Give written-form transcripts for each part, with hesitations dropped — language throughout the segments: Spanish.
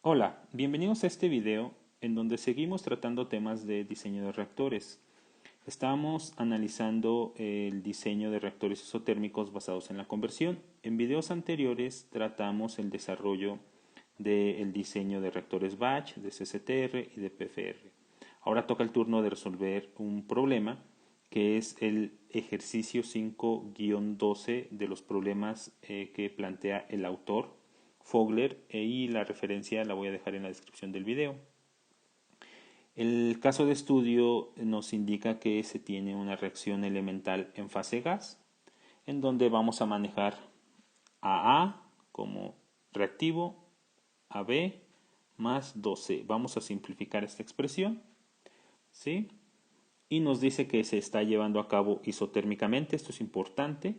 Hola, bienvenidos a este video en donde seguimos tratando temas de diseño de reactores. Estamos analizando el diseño de reactores isotérmicos basados en la conversión. En videos anteriores tratamos el desarrollo del diseño de reactores batch, de CCTR y de PFR. Ahora toca el turno de resolver un problema que es el ejercicio 5-12 de los problemas que plantea el autor Fogler, y la referencia la voy a dejar en la descripción del video. El caso de estudio nos indica que se tiene una reacción elemental en fase gas, en donde vamos a manejar a A como reactivo, a B más 2C. Vamos a simplificar esta expresión, ¿sí? Y nos dice que se está llevando a cabo isotérmicamente, esto es importante,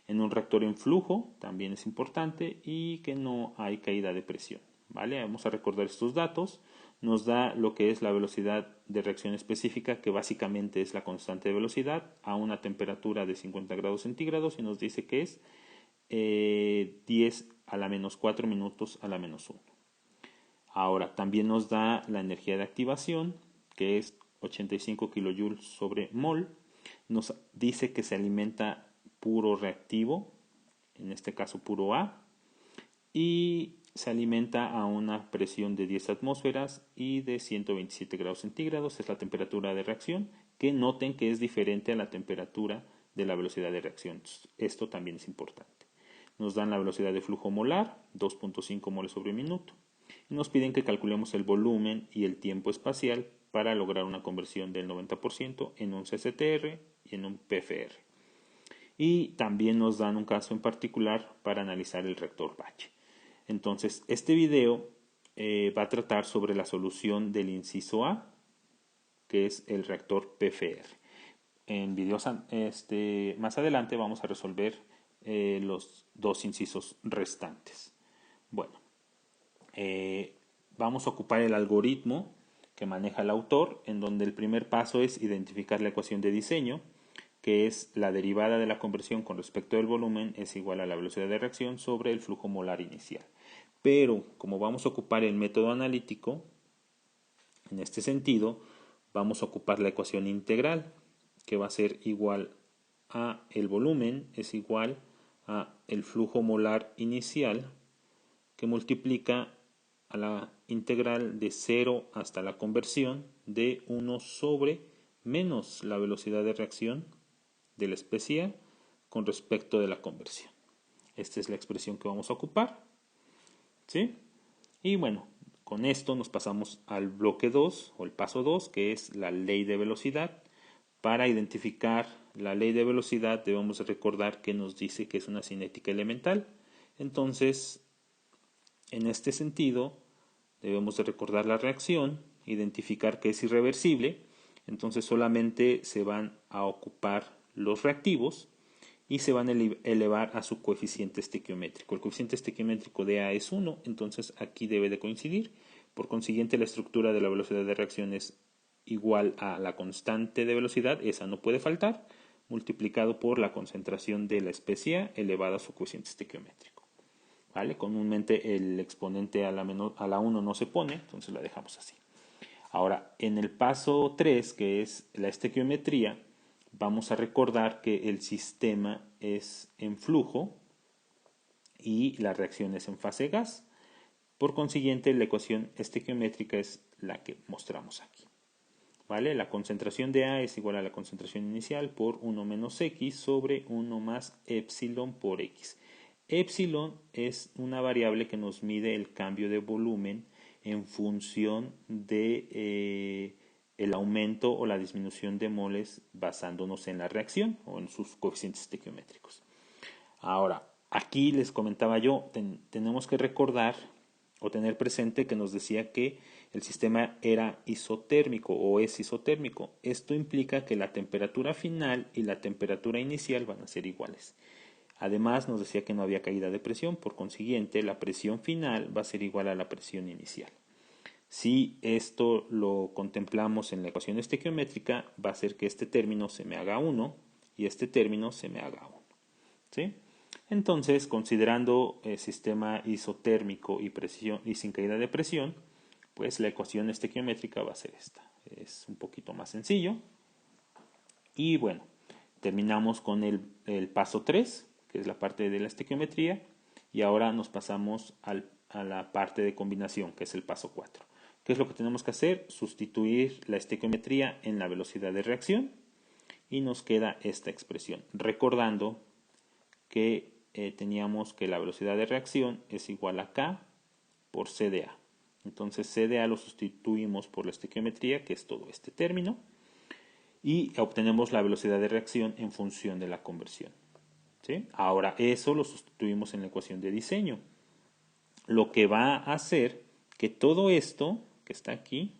en un reactor en flujo, también es importante, y que no hay caída de presión. ¿Vale? Vamos a recordar estos datos. Nos da lo que es la velocidad de reacción específica, que básicamente es la constante de velocidad a una temperatura de 50 grados centígrados, y nos dice que es 10 a la menos 4 minutos a la menos 1. Ahora, también nos da la energía de activación, que es 85 kilojoules sobre mol. Nos dice que se alimenta puro reactivo, en este caso puro A, y se alimenta a una presión de 10 atmósferas y de 127 grados centígrados, es la temperatura de reacción, que noten que es diferente a la temperatura de la velocidad de reacción. Esto también es importante. Nos dan la velocidad de flujo molar, 2.5 moles sobre minuto. Y nos piden que calculemos el volumen y el tiempo espacial para lograr una conversión del 90% en un CCTR y en un PFR. Y también nos dan un caso en particular para analizar el reactor batch. Entonces, este video va a tratar sobre la solución del inciso A, que es el reactor PFR. En videos más adelante vamos a resolver los dos incisos restantes. Bueno, vamos a ocupar el algoritmo que maneja el autor, en donde el primer paso es identificar la ecuación de diseño, que es la derivada de la conversión con respecto del volumen es igual a la velocidad de reacción sobre el flujo molar inicial. Pero como vamos a ocupar el método analítico, en este sentido vamos a ocupar la ecuación integral, que va a ser igual a el volumen es igual a el flujo molar inicial, que multiplica a la integral de 0 hasta la conversión de 1 sobre menos la velocidad de reacción de la especie A con respecto de la conversión. Esta es la expresión que vamos a ocupar, ¿sí? Y bueno, con esto nos pasamos al bloque 2 o el paso 2, que es la ley de velocidad. Para identificar la ley de velocidad debemos recordar que nos dice que es una cinética elemental. Entonces, en este sentido, debemos de recordar la reacción, identificar que es irreversible, entonces solamente se van a ocupar los reactivos y se van a elevar a su coeficiente estequiométrico. El coeficiente estequiométrico de A es 1, entonces aquí debe de coincidir. Por consiguiente, la estructura de la velocidad de reacción es igual a la constante de velocidad, esa no puede faltar, multiplicado por la concentración de la especie A elevada a su coeficiente estequiométrico. ¿Vale? Comúnmente el exponente a la 1 no se pone, entonces la dejamos así. Ahora, en el paso 3, que es la estequiometría, vamos a recordar que el sistema es en flujo y la reacción es en fase gas. Por consiguiente, la ecuación estequiométrica es la que mostramos aquí. ¿Vale? La concentración de A es igual a la concentración inicial por 1 menos X sobre 1 más epsilon por X. Epsilon es una variable que nos mide el cambio de volumen en función de el aumento o la disminución de moles basándonos en la reacción o en sus coeficientes estequiométricos. Ahora, aquí les comentaba yo, tenemos que recordar o tener presente que nos decía que el sistema era isotérmico o es isotérmico. Esto implica que la temperatura final y la temperatura inicial van a ser iguales. Además nos decía que no había caída de presión, por consiguiente la presión final va a ser igual a la presión inicial. Si esto lo contemplamos en la ecuación estequiométrica, va a ser que este término se me haga 1 y este término se me haga 1. ¿Sí? Entonces, considerando el sistema isotérmico y presión y sin caída de presión, pues la ecuación estequiométrica va a ser esta. Es un poquito más sencillo. Y bueno, terminamos con el paso 3, que es la parte de la estequiometría, y ahora nos pasamos a la parte de combinación, que es el paso 4. ¿Qué es lo que tenemos que hacer? Sustituir la estequiometría en la velocidad de reacción y nos queda esta expresión, recordando que teníamos que la velocidad de reacción es igual a K por CdA. Entonces CdA lo sustituimos por la estequiometría, que es todo este término, y obtenemos la velocidad de reacción en función de la conversión. ¿Sí? Ahora eso lo sustituimos en la ecuación de diseño, lo que va a hacer que todo esto que está aquí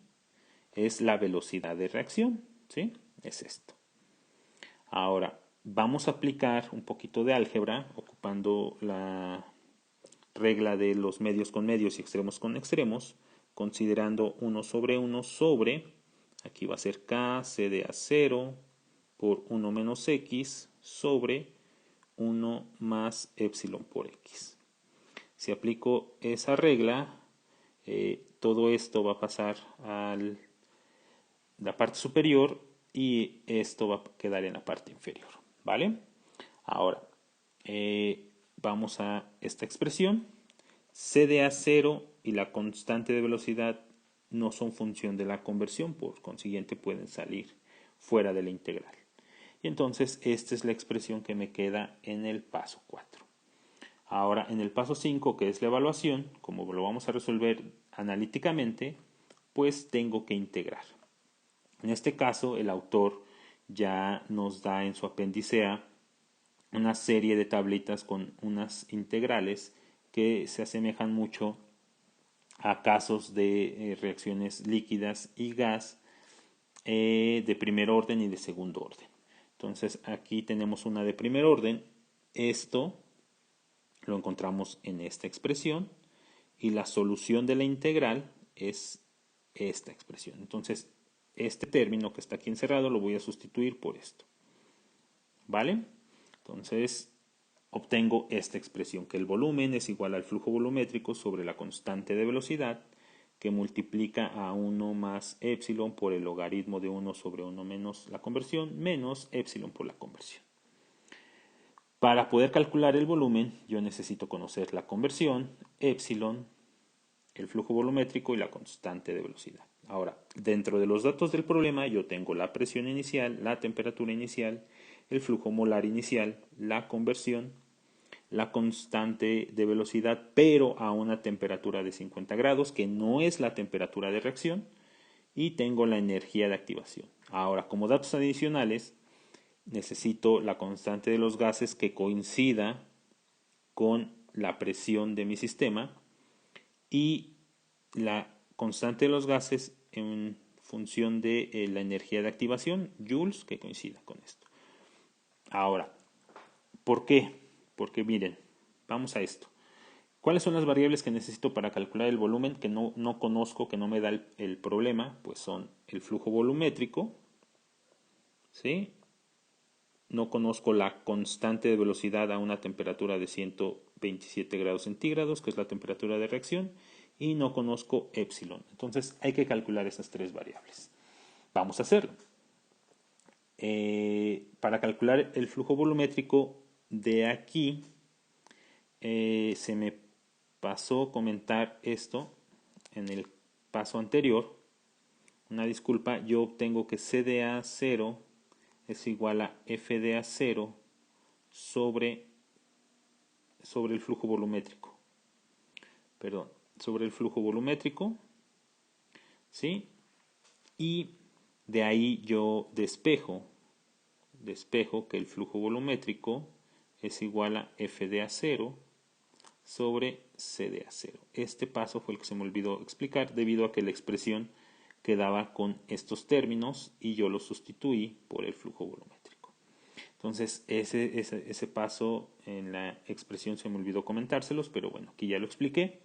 es la velocidad de reacción. ¿Sí? Es esto. Ahora, vamos a aplicar un poquito de álgebra ocupando la regla de los medios con medios y extremos con extremos, considerando 1 sobre 1 sobre, aquí va a ser K, C de A0 por 1 menos X sobre 1 más epsilon por X. Si aplico esa regla, todo esto va a pasar a la parte superior y esto va a quedar en la parte inferior, ¿vale? Ahora, vamos a esta expresión. C de A0 y la constante de velocidad no son función de la conversión, por consiguiente pueden salir fuera de la integral. Y entonces esta es la expresión que me queda en el paso 4. Ahora en el paso 5, que es la evaluación, como lo vamos a resolver analíticamente, pues tengo que integrar. En este caso, el autor ya nos da en su apéndice A una serie de tablitas con unas integrales que se asemejan mucho a casos de reacciones líquidas y gas de primer orden y de segundo orden. Entonces aquí tenemos una de primer orden. Esto lo encontramos en esta expresión y la solución de la integral es esta expresión. Entonces este término que está aquí encerrado lo voy a sustituir por esto. ¿Vale? Entonces obtengo esta expresión, que el volumen es igual al flujo volumétrico sobre la constante de velocidad, que multiplica a 1 más epsilon por el logaritmo de 1 sobre 1 menos la conversión, menos epsilon por la conversión. Para poder calcular el volumen, yo necesito conocer la conversión, epsilon, el flujo volumétrico y la constante de velocidad. Ahora, dentro de los datos del problema, yo tengo la presión inicial, la temperatura inicial, el flujo molar inicial, la conversión, la constante de velocidad, pero a una temperatura de 50 grados, que no es la temperatura de reacción, y tengo la energía de activación. Ahora, como datos adicionales, necesito la constante de los gases que coincida con la presión de mi sistema y la constante de los gases en función de la energía de activación, joules, que coincida con esto. Ahora, ¿por qué? Porque miren, vamos a esto. ¿Cuáles son las variables que necesito para calcular el volumen que no conozco, que no me da el problema? Pues son el flujo volumétrico, ¿sí? No conozco la constante de velocidad a una temperatura de 127 grados centígrados, que es la temperatura de reacción, y no conozco epsilon. Entonces hay que calcular esas tres variables. Vamos a hacerlo. Para calcular el flujo volumétrico de aquí, se me pasó comentar esto en el paso anterior. Una disculpa, yo obtengo que CdA0 es igual a FdA0 sobre el flujo volumétrico. Perdón, sobre el flujo volumétrico, ¿sí? Y de ahí yo despejo que el flujo volumétrico es igual a FdA0 sobre CdA0. Este paso fue el que se me olvidó explicar debido a que la expresión quedaba con estos términos y yo lo sustituí por el flujo volumétrico. Entonces ese paso en la expresión se me olvidó comentárselos, pero bueno, aquí ya lo expliqué.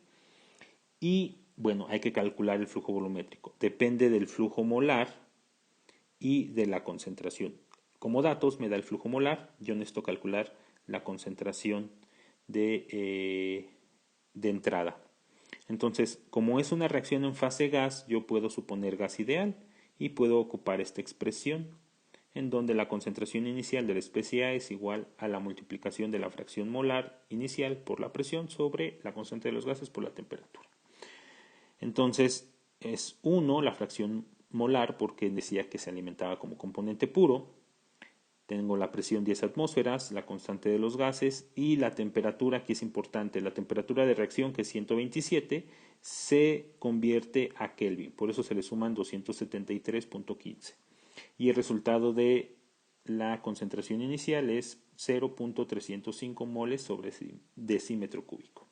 Y bueno, hay que calcular el flujo volumétrico. Depende del flujo molar y de la concentración. Como datos me da el flujo molar, yo necesito calcular la concentración de entrada. Entonces, como es una reacción en fase gas, yo puedo suponer gas ideal y puedo ocupar esta expresión, en donde la concentración inicial de la especie A es igual a la multiplicación de la fracción molar inicial por la presión sobre la constante de los gases por la temperatura. Entonces, es 1 la fracción molar porque decía que se alimentaba como componente puro. Tengo la presión 10 atmósferas, la constante de los gases y la temperatura, que es importante. La temperatura de reacción, que es 127, se convierte a Kelvin. Por eso se le suman 273.15. Y el resultado de la concentración inicial es 0.305 moles sobre decímetro cúbico.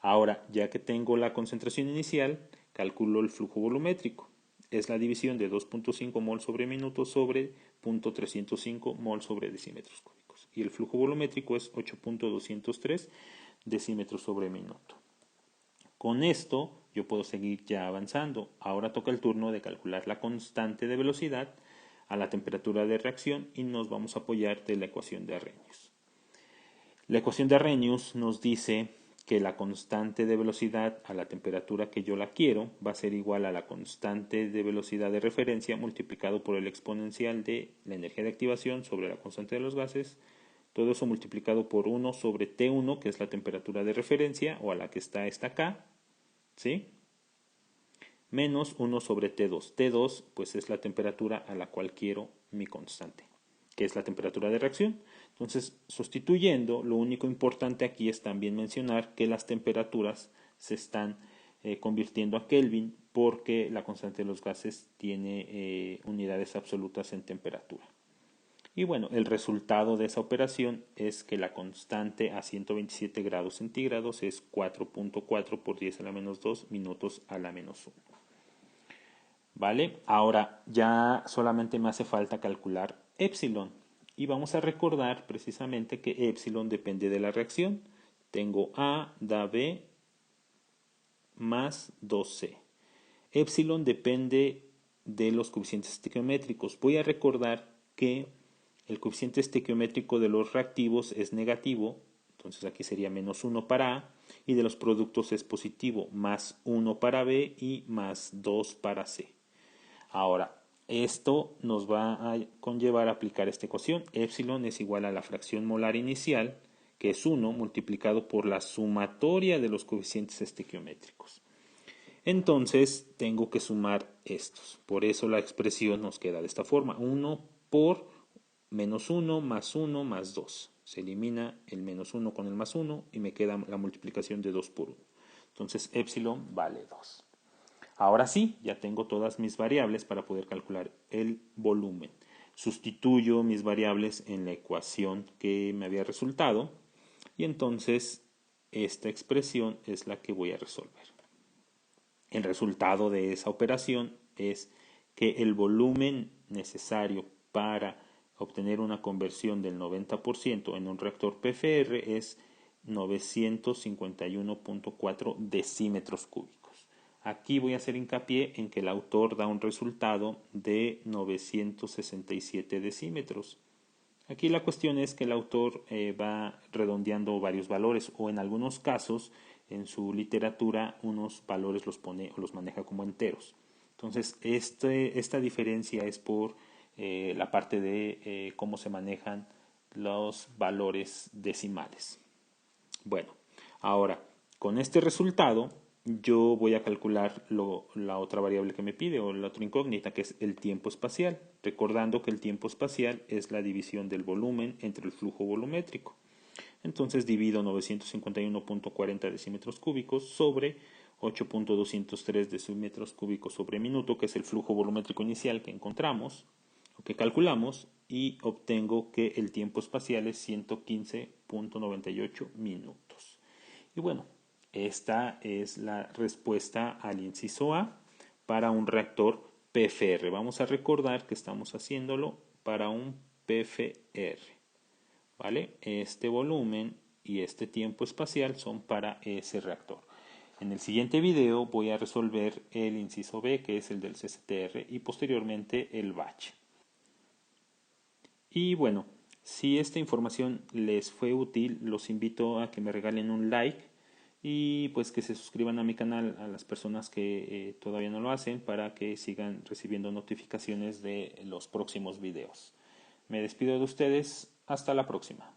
Ahora, ya que tengo la concentración inicial, calculo el flujo volumétrico. Es la división de 2.5 mol sobre minuto sobre 0.305 mol sobre decímetros cúbicos. Y el flujo volumétrico es 8.203 decímetros sobre minuto. Con esto yo puedo seguir ya avanzando. Ahora toca el turno de calcular la constante de velocidad a la temperatura de reacción y nos vamos a apoyar de la ecuación de Arrhenius. La ecuación de Arrhenius nos dice que la constante de velocidad a la temperatura que yo la quiero va a ser igual a la constante de velocidad de referencia multiplicado por el exponencial de la energía de activación sobre la constante de los gases, todo eso multiplicado por 1 sobre T1, que es la temperatura de referencia, o a la que está esta acá, ¿sí? Menos 1 sobre T2. T2 pues es la temperatura a la cual quiero mi constante, que es la temperatura de reacción. Entonces, sustituyendo, lo único importante aquí es también mencionar que las temperaturas se están convirtiendo a Kelvin porque la constante de los gases tiene unidades absolutas en temperatura. Y bueno, el resultado de esa operación es que la constante a 127 grados centígrados es 4.4 por 10 a la menos 2 minutos a la menos 1. ¿Vale? Ahora ya solamente me hace falta calcular epsilon. Y vamos a recordar precisamente que epsilon depende de la reacción. Tengo A da B más 2C. Epsilon depende de los coeficientes estequiométricos. Voy a recordar que el coeficiente estequiométrico de los reactivos es negativo, entonces aquí sería menos 1 para A, y de los productos es positivo, más 1 para B y más 2 para C. Ahora, esto nos va a conllevar a aplicar esta ecuación. Epsilon es igual a la fracción molar inicial, que es 1, multiplicado por la sumatoria de los coeficientes estequiométricos. Entonces, tengo que sumar estos. Por eso la expresión nos queda de esta forma. 1 por menos 1 más 1 más 2. Se elimina el menos 1 con el más 1 y me queda la multiplicación de 2 por 1. Entonces, epsilon vale 2. Ahora sí, ya tengo todas mis variables para poder calcular el volumen. Sustituyo mis variables en la ecuación que me había resultado y entonces esta expresión es la que voy a resolver. El resultado de esa operación es que el volumen necesario para obtener una conversión del 90% en un reactor PFR es 951.4 decímetros cúbicos. Aquí voy a hacer hincapié en que el autor da un resultado de 967 decímetros. Aquí la cuestión es que el autor va redondeando varios valores o en algunos casos en su literatura unos valores los pone o los maneja como enteros. Entonces esta diferencia es por la parte de cómo se manejan los valores decimales. Bueno, ahora con este resultado yo voy a calcular la otra variable que me pide o la otra incógnita, que es el tiempo espacial, recordando que el tiempo espacial es la división del volumen entre el flujo volumétrico. Entonces divido 951.40 decímetros cúbicos sobre 8.203 decímetros cúbicos sobre minuto, que es el flujo volumétrico inicial que encontramos o que calculamos, y obtengo que el tiempo espacial es 115.98 minutos. Y bueno, esta es la respuesta al inciso A para un reactor PFR. Vamos a recordar que estamos haciéndolo para un PFR. ¿Vale? Este volumen y este tiempo espacial son para ese reactor. En el siguiente video voy a resolver el inciso B, que es el del CCTR, y posteriormente el batch. Y bueno, Si esta información les fue útil, los invito a que me regalen un like y pues que se suscriban a mi canal a las personas que todavía no lo hacen para que sigan recibiendo notificaciones de los próximos videos. Me despido de ustedes, hasta la próxima.